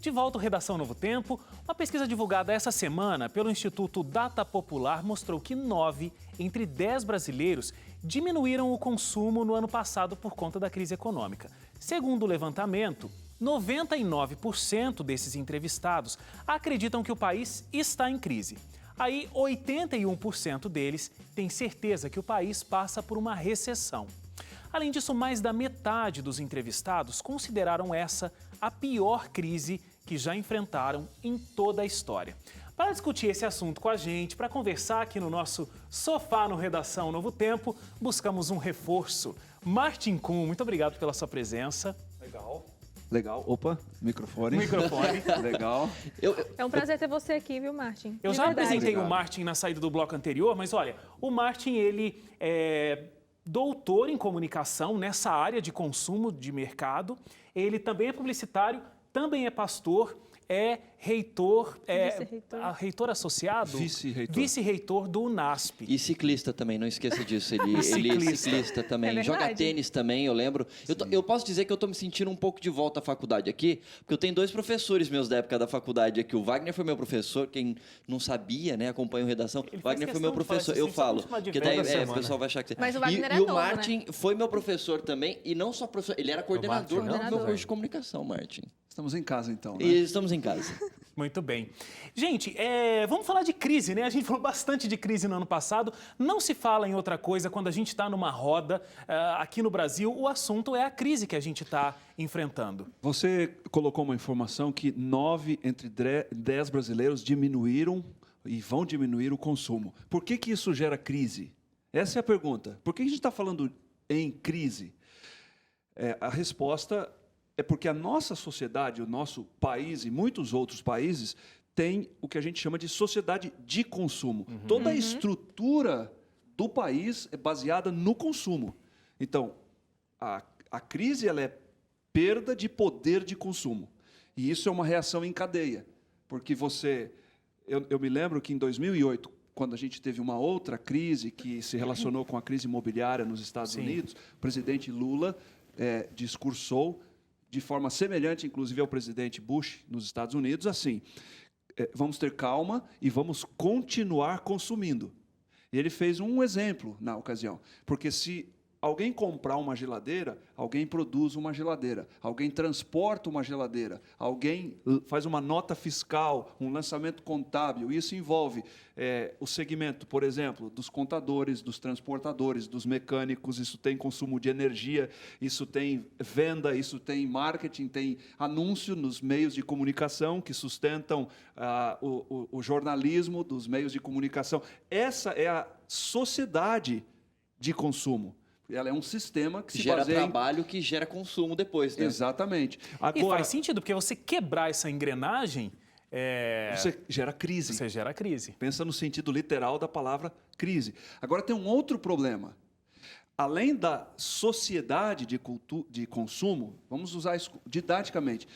De volta ao Redação Novo Tempo, uma pesquisa divulgada essa semana pelo Instituto Data Popular mostrou que 9 entre 10 brasileiros diminuíram o consumo no ano passado por conta da crise econômica. Segundo o levantamento, 99% desses entrevistados acreditam que o país está em crise. Aí, 81% deles têm certeza que o país passa por uma recessão. Além disso, mais da metade dos entrevistados consideraram essa a pior crise que já enfrentaram em toda a história. Para discutir esse assunto com a gente, para conversar aqui no nosso sofá no Redação Novo Tempo, buscamos um reforço. Martin Kuhn, muito obrigado pela sua presença. Legal. Opa, microfone. Legal. É um prazer ter você aqui, viu, Martin? Eu já apresentei o Martin na saída do bloco anterior, mas olha, o Martin, ele é doutor em comunicação nessa área de consumo de mercado. Ele também é publicitário, também é pastor, é reitor, reitor associado? Vice-reitor do UNASP. E ciclista também, não esqueça disso. Ele é ciclista também, joga tênis também, eu lembro. Eu posso dizer que eu estou me sentindo um pouco de volta à faculdade aqui, porque eu tenho 2 professores meus da época da faculdade aqui. O Wagner foi meu professor, quem não sabia, né, acompanha o Redação. O Wagner foi meu professor, eu falo, porque daí o pessoal vai achar que... Mas o Wagner e o Martin foi meu professor também, e não só professor, ele era coordenador do meu curso de comunicação, Martin. Estamos em casa, então, né? E estamos em casa. Muito bem. Gente, vamos falar de crise, né? A gente falou bastante de crise no ano passado. Não se fala em outra coisa quando a gente está numa roda aqui no Brasil. O assunto é a crise que a gente está enfrentando. Você colocou uma informação que 9 entre 10 brasileiros diminuíram e vão diminuir o consumo. Por que isso gera crise? Essa é a pergunta. Por que a gente está falando em crise? A resposta é porque a nossa sociedade, o nosso país e muitos outros países têm o que a gente chama de sociedade de consumo. Toda a estrutura do país é baseada no consumo. Então, a crise ela é perda de poder de consumo. E isso é uma reação em cadeia. Porque eu me lembro que em 2008, quando a gente teve uma outra crise que se relacionou com a crise imobiliária nos Estados Unidos, o presidente Lula discursou de forma semelhante, inclusive, ao presidente Bush nos Estados Unidos, assim, vamos ter calma e vamos continuar consumindo. E ele fez um exemplo na ocasião, porque se alguém comprar uma geladeira, alguém produz uma geladeira, alguém transporta uma geladeira, alguém faz uma nota fiscal, um lançamento contábil. Isso envolve o segmento, por exemplo, dos contadores, dos transportadores, dos mecânicos. Isso tem consumo de energia, isso tem venda, isso tem marketing, tem anúncio nos meios de comunicação que sustentam o jornalismo dos meios de comunicação. Essa é a sociedade de consumo. Ela é um sistema que se gera baseia trabalho que gera consumo depois, né? Exatamente. Agora, e faz sentido, porque você quebrar essa engrenagem... Você gera crise. Você gera crise. Pensa no sentido literal da palavra crise. Agora, tem um outro problema. Além da sociedade de consumo, vamos usar isso didaticamente,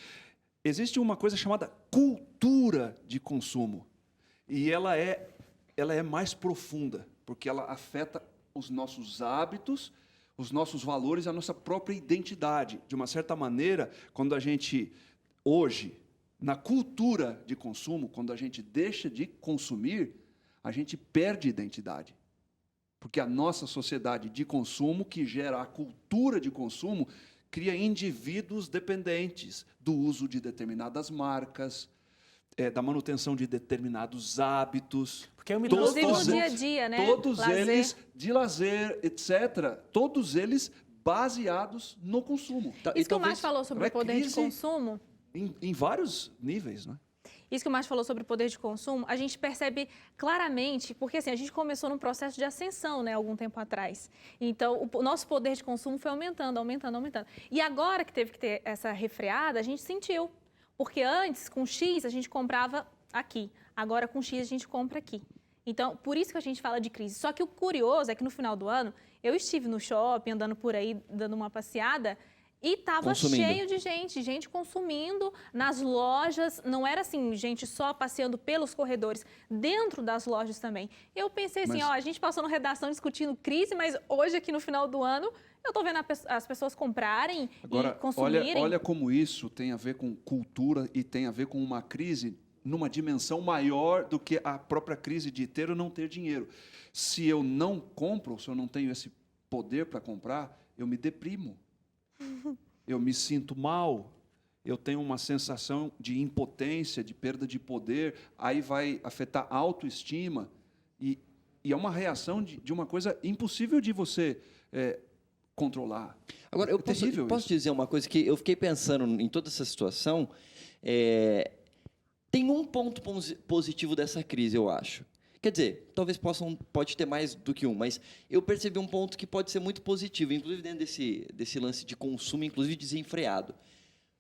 existe uma coisa chamada cultura de consumo. E ela é mais profunda, porque ela afeta os nossos hábitos, os nossos valores, a nossa própria identidade. De uma certa maneira, quando a gente, hoje, na cultura de consumo, quando a gente deixa de consumir, a gente perde identidade. Porque a nossa sociedade de consumo, que gera a cultura de consumo, cria indivíduos dependentes do uso de determinadas marcas, da manutenção de determinados hábitos. Porque eu me inclusive no dia a dia, né? Todos eles, de lazer, etc., todos eles baseados no consumo. Isso que o Márcio falou sobre o poder de consumo... Em vários níveis, né? Isso que o Márcio falou sobre o poder de consumo, a gente percebe claramente, porque assim, a gente começou num processo de ascensão, né, algum tempo atrás. Então, o nosso poder de consumo foi aumentando. E agora que teve que ter essa refreada, a gente sentiu. Porque antes, com X, a gente comprava aqui. Agora, com X, a gente compra aqui. Então, por isso que a gente fala de crise. Só que o curioso é que no final do ano, eu estive no shopping, andando por aí, dando uma passeada, E estava cheio de gente consumindo nas lojas, gente consumindo nas lojas, não era assim, gente só passeando pelos corredores, dentro das lojas também. Eu pensei assim, a gente passou no redação discutindo crise, mas hoje aqui no final do ano, eu estou vendo as pessoas comprarem e consumirem. Olha como isso tem a ver com cultura e tem a ver com uma crise numa dimensão maior do que a própria crise de ter ou não ter dinheiro. Se eu não compro, se eu não tenho esse poder para comprar, eu me deprimo. Eu me sinto mal, eu tenho uma sensação de impotência, de perda de poder, aí vai afetar a autoestima, e é uma reação de uma coisa impossível de você controlar. Agora, eu posso dizer uma coisa que eu fiquei pensando em toda essa situação, tem um ponto positivo dessa crise, eu acho. Quer dizer, talvez pode ter mais do que um, mas eu percebi um ponto que pode ser muito positivo, inclusive dentro desse lance de consumo, inclusive desenfreado.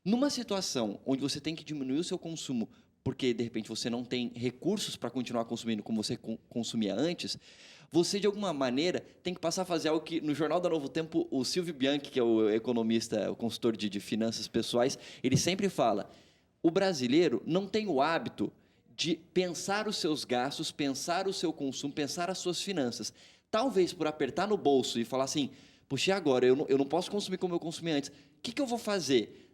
Numa situação onde você tem que diminuir o seu consumo porque, de repente, você não tem recursos para continuar consumindo como você consumia antes, você, de alguma maneira, tem que passar a fazer algo que, no Jornal da Novo Tempo, o Silvio Bianchi, que é o economista, o consultor de finanças pessoais, ele sempre fala, o brasileiro não tem o hábito de pensar os seus gastos, pensar o seu consumo, pensar as suas finanças. Talvez por apertar no bolso e falar assim, puxa, e agora? Eu não posso consumir como eu consumi antes. O que eu vou fazer?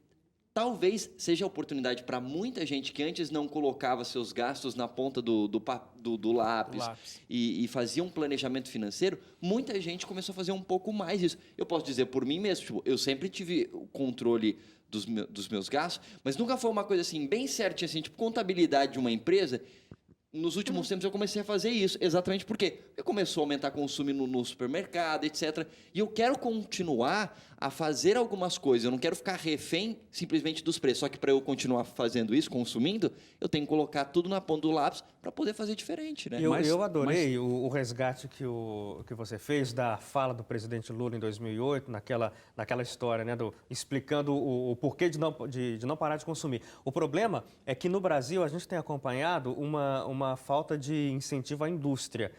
Talvez seja a oportunidade para muita gente que antes não colocava seus gastos na ponta do lápis e fazia um planejamento financeiro, muita gente começou a fazer um pouco mais isso. Eu posso dizer por mim mesmo, tipo, eu sempre tive o controle dos meus gastos, mas nunca foi uma coisa assim, bem certinha, assim, tipo contabilidade de uma empresa. Nos últimos tempos eu comecei a fazer isso, exatamente porque começou a aumentar consumo no supermercado, etc. E eu quero continuar a fazer algumas coisas, eu não quero ficar refém simplesmente dos preços. Só que para eu continuar fazendo isso, consumindo, eu tenho que colocar tudo na ponta do lápis para poder fazer diferente, né? Eu adorei o resgate que você fez da fala do presidente Lula em 2008, naquela história, né, explicando o porquê de não parar de consumir. O problema é que no Brasil a gente tem acompanhado uma falta de incentivo à indústria.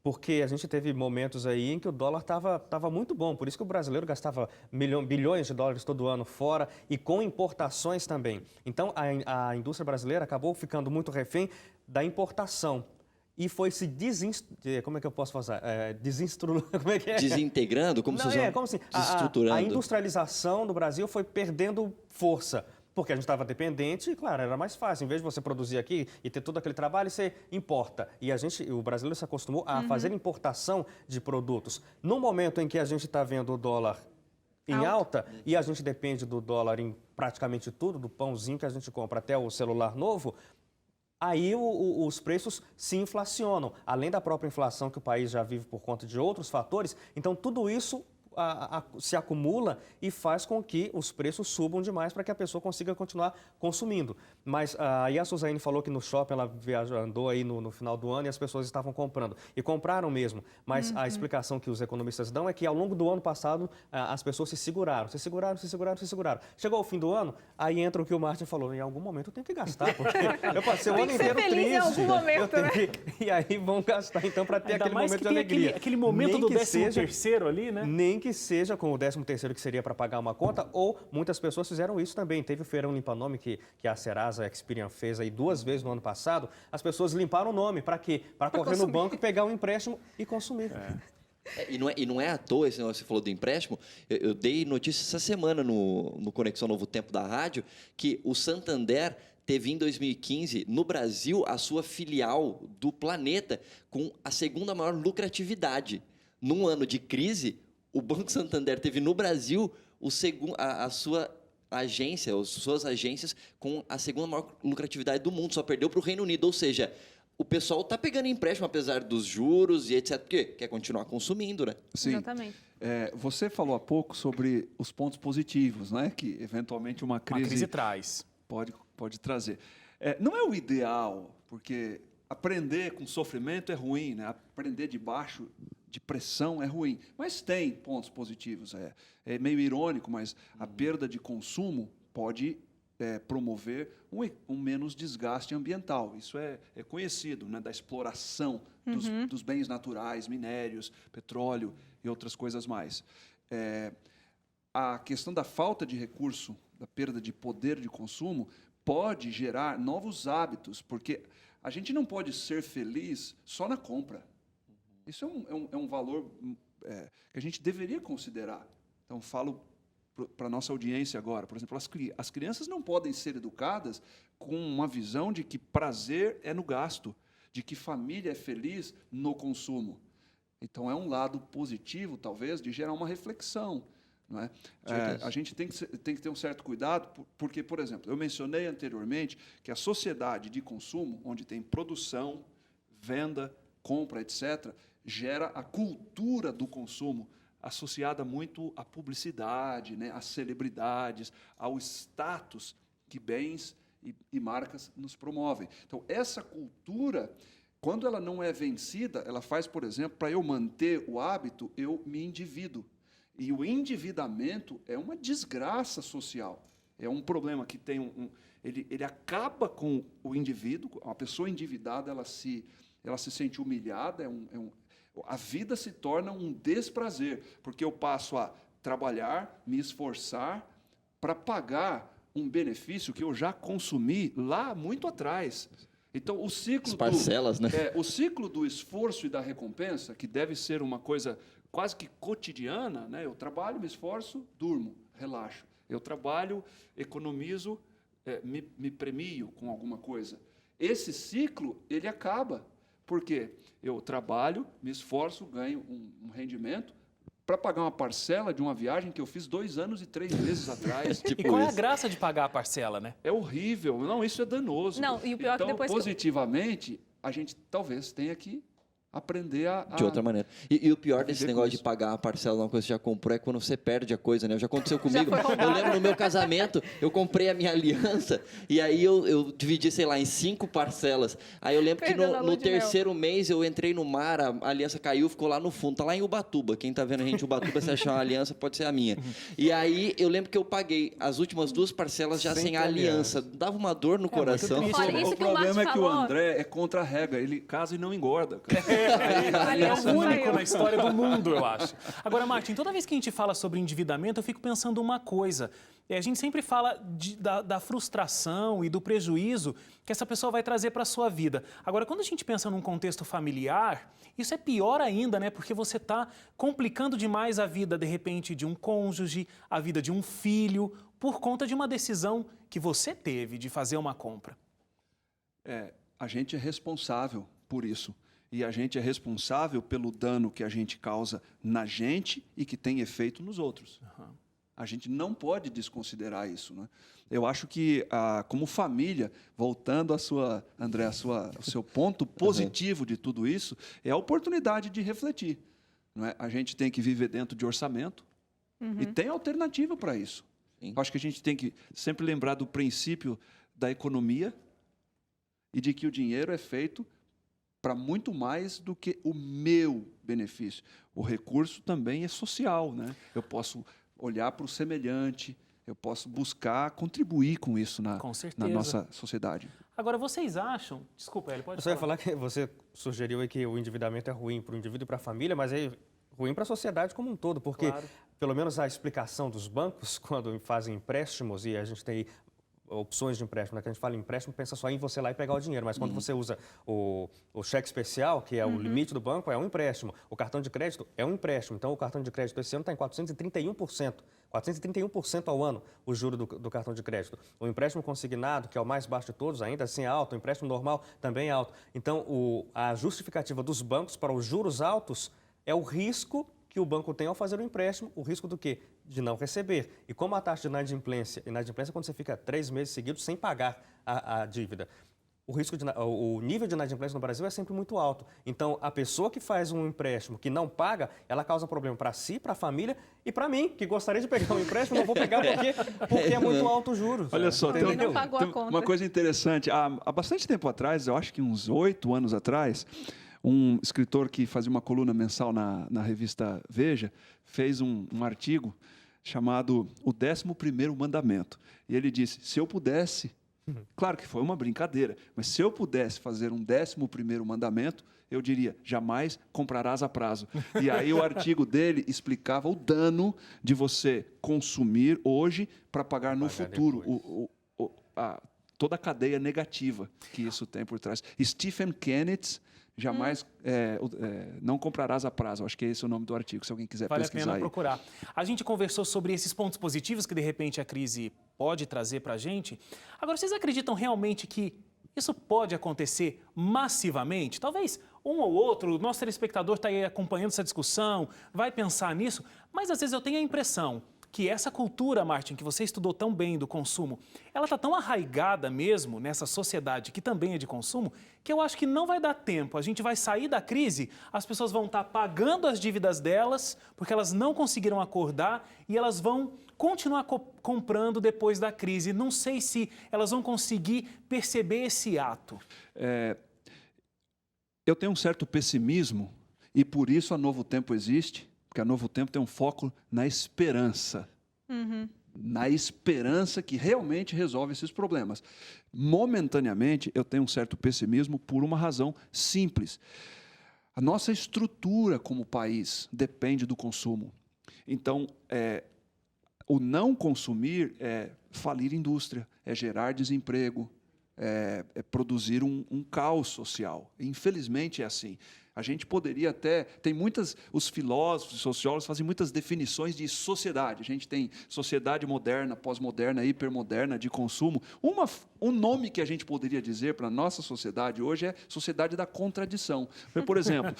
Porque a gente teve momentos aí em que o dólar estava muito bom, por isso que o brasileiro gastava bilhões de dólares todo ano fora e com importações também. Então, a indústria brasileira acabou ficando muito refém da importação e foi se como é que eu posso fazer? Como é que é? Desintegrando? Como assim? Desestruturando. A industrialização do Brasil foi perdendo força. Porque a gente estava dependente e, claro, era mais fácil. Em vez de você produzir aqui e ter todo aquele trabalho, você importa. E o brasileiro se acostumou a fazer importação de produtos. No momento em que a gente está vendo o dólar em alta e a gente depende do dólar em praticamente tudo, do pãozinho que a gente compra até o celular novo, aí os preços se inflacionam. Além da própria inflação que o país já vive por conta de outros fatores, então tudo isso se acumula e faz com que os preços subam demais para que a pessoa consiga continuar consumindo. Mas aí a Suzane falou que no shopping ela andou aí no final do ano e as pessoas estavam comprando. E compraram mesmo. Mas a explicação que os economistas dão é que ao longo do ano passado as pessoas se seguraram. Chegou o fim do ano, aí entra o que o Martin falou. Em algum momento eu tenho que gastar, porque eu passei o ano inteiro triste. Em algum momento, né? E aí vão gastar então para ter aquele momento de alegria. Aquele momento do 13º ali, né? Nem que seja com o 13º que seria para pagar uma conta, ou muitas pessoas fizeram isso também. Teve o Feirão Limpa Nome que a Serasa Experian fez aí 2 vezes no ano passado. As pessoas limparam o nome. Para quê? Para correr no banco, pegar um empréstimo e consumir. E não é à toa esse negócio que você falou do empréstimo. Eu dei notícia essa semana no Conexão Novo Tempo da rádio que o Santander teve em 2015, no Brasil, a sua filial do Planeta com a segunda maior lucratividade. Num ano de crise, o Banco Santander teve no Brasil a sua agência, as suas agências com a segunda maior lucratividade do mundo, só perdeu para o Reino Unido. Ou seja, o pessoal está pegando empréstimo apesar dos juros e etc, porque quer continuar consumindo, né? Sim. Exatamente. Você falou há pouco sobre os pontos positivos, né, que eventualmente uma crise traz. Pode trazer. Não é o ideal, porque aprender com sofrimento é ruim, né? Aprender debaixo de pressão é ruim, mas tem pontos positivos. É meio irônico, mas a perda de consumo pode promover um menos desgaste ambiental. Isso é conhecido, né, da exploração dos bens naturais, minérios, petróleo e outras coisas mais. a questão da falta de recurso, da perda de poder de consumo, pode gerar novos hábitos, porque a gente não pode ser feliz só na compra. Isso é um valor que a gente deveria considerar. Então, falo para a nossa audiência agora, por exemplo, as crianças não podem ser educadas com uma visão de que prazer é no gasto, de que família é feliz no consumo. Então, é um lado positivo, talvez, de gerar uma reflexão. Não é? A gente tem que ter um certo cuidado, porque, por exemplo, eu mencionei anteriormente que a sociedade de consumo, onde tem produção, venda, compra, etc., gera a cultura do consumo, associada muito à publicidade, né, às celebridades, ao status que bens e marcas nos promovem. Então, essa cultura, quando ela não é vencida, ela faz, por exemplo, para eu manter o hábito, eu me endivido. E o endividamento é uma desgraça social. É um problema que tem ele acaba com o indivíduo. A pessoa endividada, ela se sente humilhada, a vida se torna um desprazer, porque eu passo a trabalhar, me esforçar para pagar um benefício que eu já consumi lá muito atrás. Então, o ciclo o ciclo do esforço e da recompensa, que deve ser uma coisa quase que cotidiana, né? Eu trabalho, me esforço, durmo, relaxo. Eu trabalho, economizo, me premio com alguma coisa. Esse ciclo, ele acaba. Por quê? Eu trabalho, me esforço, ganho um rendimento para pagar uma parcela de uma viagem que eu fiz 2 anos e 3 meses atrás. E qual é a graça de pagar a parcela, né? É horrível. Não, isso é danoso. Não, e o pior é que depois positivamente, a gente talvez tenha que aprender de outra maneira. E o pior desse negócio de pagar a parcela de uma coisa que você já comprou é quando você perde a coisa, né? Já aconteceu comigo. Eu lembro no meu casamento, eu comprei a minha aliança e aí eu dividi, sei lá, em 5 parcelas. Aí eu lembro que no terceiro mês eu entrei no mar, a aliança caiu, ficou lá no fundo. Tá lá em Ubatuba. Quem tá vendo a gente em Ubatuba, se achar uma aliança, pode ser a minha. E aí eu lembro que eu paguei as últimas 2 parcelas já sem a aliança. Dava uma dor no coração. Olha, o problema é que o André é contra a regra. Ele casa e não engorda. Ele é o único na história do mundo, eu acho. Agora, Martin, toda vez que a gente fala sobre endividamento, eu fico pensando uma coisa. A gente sempre fala da frustração e do prejuízo que essa pessoa vai trazer para a sua vida. Agora, quando a gente pensa num contexto familiar, isso é pior ainda, né? Porque você está complicando demais a vida, de repente, de um cônjuge, a vida de um filho, por conta de uma decisão que você teve de fazer uma compra. A gente é responsável por isso. E a gente é responsável pelo dano que a gente causa na gente e que tem efeito nos outros. Uhum. A gente não pode desconsiderar isso, né? Eu acho que, como família, voltando André, o seu ponto positivo de tudo isso, é a oportunidade de refletir. Não é? A gente tem que viver dentro de orçamento e tem alternativa para isso. Sim. Eu acho que a gente tem que sempre lembrar do princípio da economia e de que o dinheiro é feito para muito mais do que o meu benefício. O recurso também é social, né? Eu posso olhar para o semelhante, eu posso buscar contribuir com isso na nossa sociedade. Agora, vocês acham... Desculpa, ele pode Eu só ia falar que você sugeriu aí que o endividamento é ruim para o indivíduo e para a família, mas é ruim para a sociedade como um todo, porque pelo menos a explicação dos bancos, quando fazem empréstimos, e a gente tem opções de empréstimo, né? Que a gente fala em empréstimo, pensa só em você lá e pegar o dinheiro, mas quando você usa o cheque especial, que é o limite do banco, é um empréstimo. O cartão de crédito é um empréstimo. Então, o cartão de crédito esse ano está em 431%. 431% ao ano o juro do cartão de crédito. O empréstimo consignado, que é o mais baixo de todos, ainda assim é alto. O empréstimo normal também é alto. Então, a justificativa dos bancos para os juros altos é o risco que o banco tem ao fazer o empréstimo, o risco do quê? De não receber. E como a taxa de inadimplência é quando você fica 3 meses seguidos sem pagar a dívida. O nível de inadimplência no Brasil é sempre muito alto. Então, a pessoa que faz um empréstimo que não paga, ela causa problema para si, para a família e para mim, que gostaria de pegar um empréstimo, não vou pegar porque é muito alto o juros. Olha só, tem não pagou a conta. Uma coisa interessante. Há bastante tempo atrás, eu acho que uns 8 anos atrás, um escritor que fazia uma coluna mensal na revista Veja fez um artigo chamado O 11º Mandamento. E ele disse, se eu pudesse Claro que foi uma brincadeira, mas se eu pudesse fazer um 11º mandamento, eu diria, jamais comprarás a prazo. E aí o artigo dele explicava o dano de você consumir hoje para pagar no futuro toda a cadeia negativa que isso tem por trás. Stephen Kenneth, jamais não comprarás a prazo. Acho que esse é o nome do artigo, se alguém quiser pesquisar aí. Vale a pena procurar. A gente conversou sobre esses pontos positivos que, de repente, a crise pode trazer para a gente. Agora, vocês acreditam realmente que isso pode acontecer massivamente? Talvez um ou outro, o nosso telespectador está aí acompanhando essa discussão, vai pensar nisso, mas às vezes eu tenho a impressão que essa cultura, Martin, que você estudou tão bem do consumo, ela está tão arraigada mesmo nessa sociedade que também é de consumo, que eu acho que não vai dar tempo. A gente vai sair da crise, as pessoas vão estar pagando as dívidas delas, porque elas não conseguiram acordar e elas vão continuar comprando depois da crise. Não sei se elas vão conseguir perceber esse ato. Eu tenho um certo pessimismo e por isso a Novo Tempo existe. Porque a Novo Tempo tem um foco na esperança. Na esperança que realmente resolve esses problemas. Momentaneamente, eu tenho um certo pessimismo por uma razão simples. A nossa estrutura como país depende do consumo. Então, o não consumir é falir indústria, é gerar desemprego, é produzir um caos social. Infelizmente é assim. A gente poderia até... Os filósofos e sociólogos fazem muitas definições de sociedade. A gente tem sociedade moderna, pós-moderna, hipermoderna, de consumo. Um nome que a gente poderia dizer para a nossa sociedade hoje é sociedade da contradição. Por exemplo,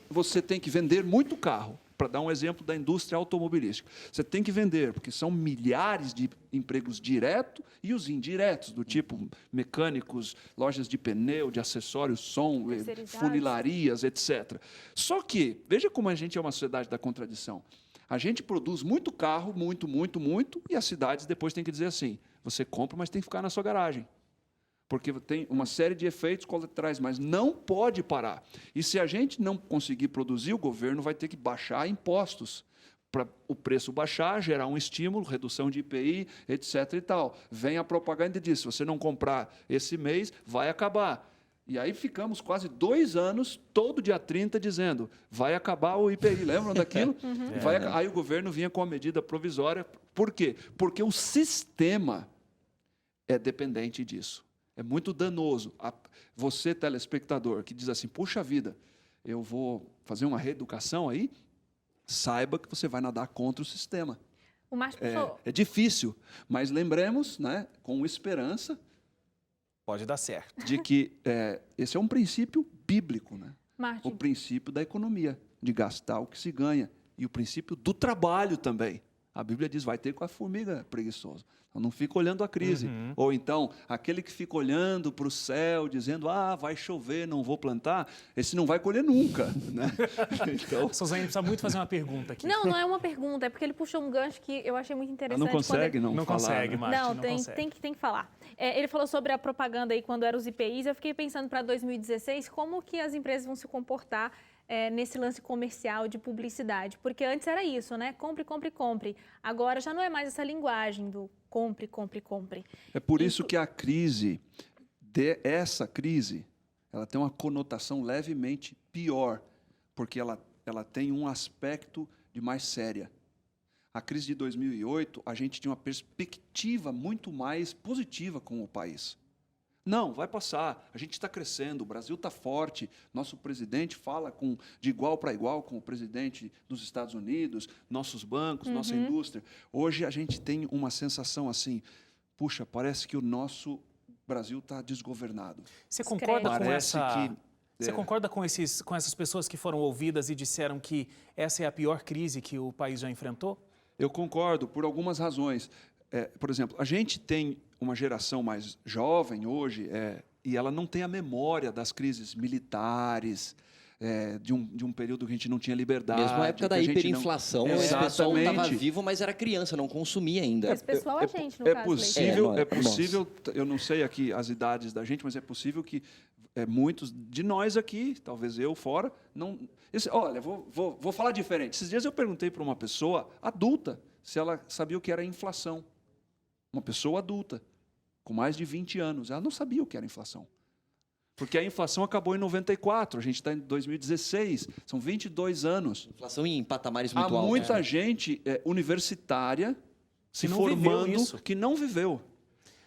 você tem que vender muito carro. Para dar um exemplo da indústria automobilística. Você tem que vender, porque são milhares de empregos diretos e os indiretos, do tipo mecânicos, lojas de pneu, de acessórios, som, funilarias, etc. Só que, veja como a gente é uma sociedade da contradição. A gente produz muito carro, muito, e as cidades depois têm que dizer assim, você compra, mas tem que ficar na sua garagem. Porque tem uma série de efeitos colaterais, mas não pode parar. E se a gente não conseguir produzir, o governo vai ter que baixar impostos para o preço baixar, gerar um estímulo, redução de IPI, etc. e tal. Vem a propaganda e diz, se você não comprar esse mês, vai acabar. E aí ficamos quase 2 anos, todo dia 30, dizendo, vai acabar o IPI. Lembram daquilo? Aí o governo vinha com a medida provisória. Por quê? Porque o sistema é dependente disso. É muito danoso. Você, telespectador, que diz assim, puxa vida, eu vou fazer uma reeducação aí, saiba que você vai nadar contra o sistema. O Márcio é difícil, mas lembremos, né, com esperança, pode dar certo, de que esse é um princípio bíblico, né? Martin. O princípio da economia, de gastar o que se ganha, e o princípio do trabalho também. A Bíblia diz, vai ter com a formiga preguiçoso. Então, não fica olhando a crise. Ou então, aquele que fica olhando para o céu, dizendo, vai chover, não vou plantar, esse não vai colher nunca. Né? Então... Suzane precisa muito fazer uma pergunta aqui. Não é uma pergunta, é porque ele puxou um gancho que eu achei muito interessante. Não consegue não falar, consegue, né? Martin, não consegue. Tem que falar. Ele falou sobre a propaganda aí quando eram os IPIs, eu fiquei pensando para 2016, como que as empresas vão se comportar nesse lance comercial de publicidade, porque antes era isso, né? Compre, compre, compre. Agora já não é mais essa linguagem do compre, compre, compre. É por isso que a crise, essa crise, ela tem uma conotação levemente pior, porque ela tem um aspecto de mais séria. A crise de 2008, a gente tinha uma perspectiva muito mais positiva com o país. Não, vai passar, a gente está crescendo, o Brasil está forte, nosso presidente fala de igual para igual com o presidente dos Estados Unidos, nossos bancos, nossa indústria. Hoje a gente tem uma sensação assim, puxa, parece que o nosso Brasil está desgovernado. Você concorda Você concorda com essas pessoas que foram ouvidas e disseram que essa é a pior crise que o país já enfrentou? Eu concordo, por algumas razões. Por exemplo, a gente tem uma geração mais jovem hoje e ela não tem a memória das crises militares, de um período que a gente não tinha liberdade. Mesmo a época da hiperinflação, o pessoal estava vivo, mas era criança, não consumia ainda. Esse pessoal, a gente, no caso. Possível, eu não sei aqui as idades da gente, mas é possível que muitos de nós aqui, talvez eu fora, não... Olha, vou falar diferente. Esses dias eu perguntei para uma pessoa adulta se ela sabia o que era inflação. Uma pessoa adulta, com mais de 20 anos. Ela não sabia o que era inflação. Porque a inflação acabou em 94, a gente está em 2016, são 22 anos. Inflação em patamares muito altos. Há muita gente universitária se formando que não viveu.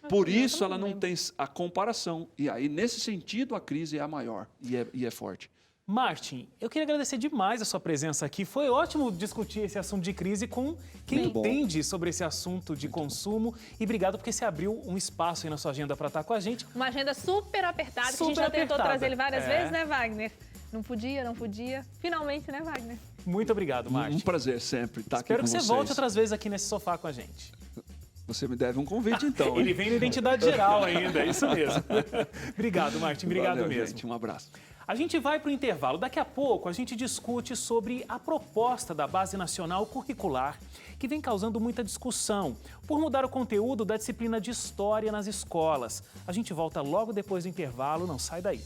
Por isso ela não tem a comparação. E aí, nesse sentido, a crise é a maior e é forte. Martin, eu queria agradecer demais a sua presença aqui. Foi ótimo discutir esse assunto de crise com quem entende sobre esse assunto de consumo. E obrigado porque você abriu um espaço aí na sua agenda para estar com a gente. Uma agenda super apertada, que a gente já tentou trazer ele várias vezes, né, Wagner? Não podia. Finalmente, né, Wagner? Muito obrigado, Martin. Um prazer sempre estar aqui com vocês. Espero que você volte outras vezes aqui nesse sofá com a gente. Você me deve um convite, então. Ele vem na identidade geral ainda, é isso mesmo. Obrigado, Martin. Obrigado Valeu, mesmo. Gente, um abraço. A gente vai para o intervalo. Daqui a pouco a gente discute sobre a proposta da Base Nacional Curricular, que vem causando muita discussão por mudar o conteúdo da disciplina de História nas escolas. A gente volta logo depois do intervalo, não sai daí.